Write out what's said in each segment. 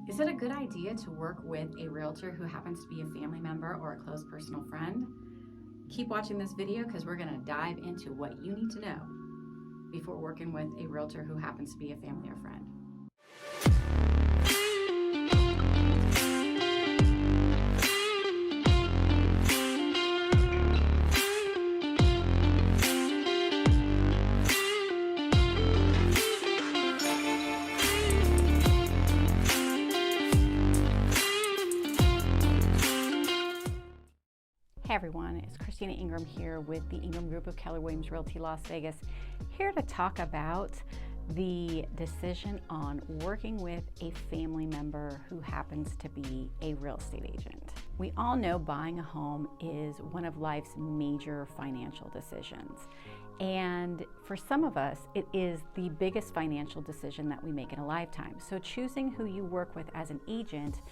Is it a good idea to work with a realtor who happens to be a family member or a close personal friend? Keep watching this video because we're going to dive into what you need to know before working with a realtor who happens to be a family or friend. Hey everyone, it's Christina Ingram here with the Ingram Group of Keller Williams Realty Las Vegas, here to talk about the decision on working with a family member who happens to be a real estate agent. We all know buying a home is one of life's major financial decisions. And for some of us, it is the biggest financial decision that we make in a lifetime. So choosing who you work with as an agent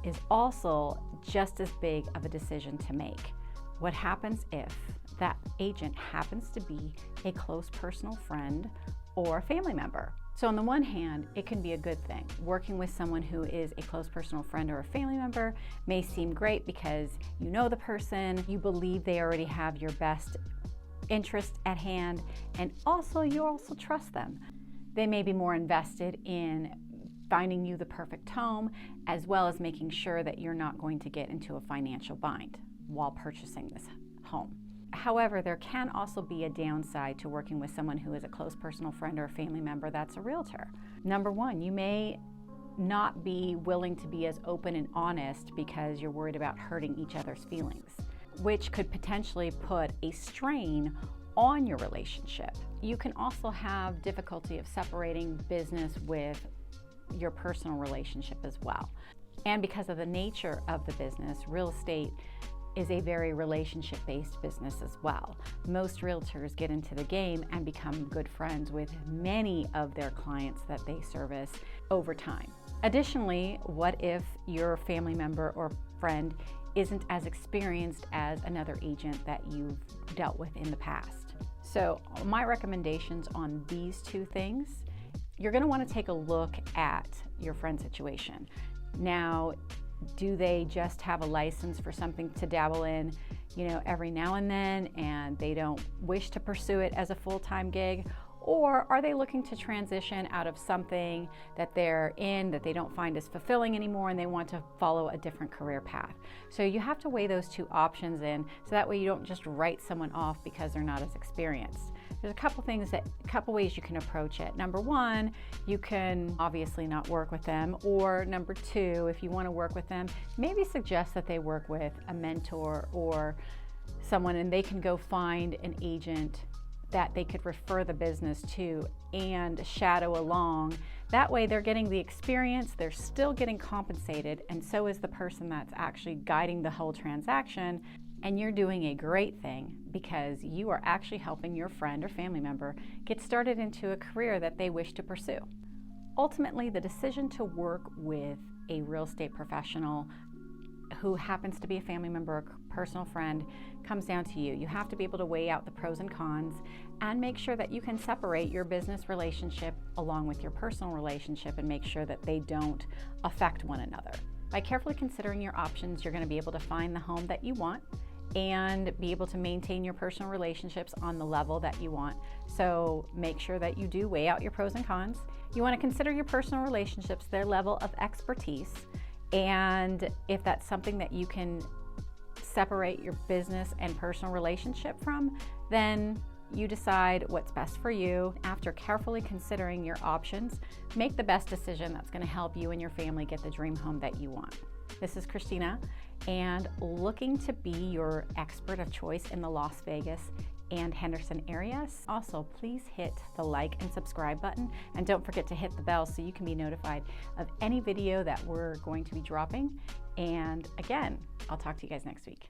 is also just as big of a decision to make. What happens if that agent happens to be a close personal friend or a family member? So on the one hand, it can be a good thing. Working with someone who is a close personal friend or a family member may seem great because you know the person, you believe they already have your best interest at hand, and you also trust them. They may be more invested in finding you the perfect home, as well as making sure that you're not going to get into a financial bind while purchasing this home. However, there can also be a downside to working with someone who is a close personal friend or a family member that's a realtor. Number one, you may not be willing to be as open and honest because you're worried about hurting each other's feelings, which could potentially put a strain on your relationship. You can also have difficulty of separating business with your personal relationship as well. And because of the nature of the business, real estate is a very relationship-based business as well. Most realtors get into the game and become good friends with many of their clients that they service over time. Additionally, what if your family member or friend isn't as experienced as another agent that you've dealt with in the past? So my recommendations on these two things: you're going to want to take a look at your friend's situation. Now, do they just have a license for something to dabble in, every now and then, and they don't wish to pursue it as a full-time gig? Or are they looking to transition out of something that they're in that they don't find as fulfilling anymore, and they want to follow a different career path? So you have to weigh those two options in, so that way you don't just write someone off because they're not as experienced. There's a couple ways you can approach it. Number one, you can obviously not work with them. Or number two, if you want to work with them, maybe suggest that they work with a mentor or someone, and they can go find an agent that they could refer the business to and shadow along. That way they're getting the experience, they're still getting compensated, and so is the person that's actually guiding the whole transaction. And you're doing a great thing because you are actually helping your friend or family member get started into a career that they wish to pursue. Ultimately, the decision to work with a real estate professional who happens to be a family member or personal friend comes down to you. You have to be able to weigh out the pros and cons and make sure that you can separate your business relationship along with your personal relationship and make sure that they don't affect one another. By carefully considering your options, you're going to be able to find the home that you want and be able to maintain your personal relationships on the level that you want. So make sure that you do weigh out your pros and cons. You want to consider your personal relationships, their level of expertise, and if that's something that you can separate your business and personal relationship from, then you decide what's best for you. After carefully considering your options, make the best decision that's going to help you and your family get the dream home that you want. This is Christina, and looking to be your expert of choice in the Las Vegas and Henderson areas. Also, please hit the like and subscribe button, and don't forget to hit the bell so you can be notified of any video that we're going to be dropping. And again, I'll talk to you guys next week.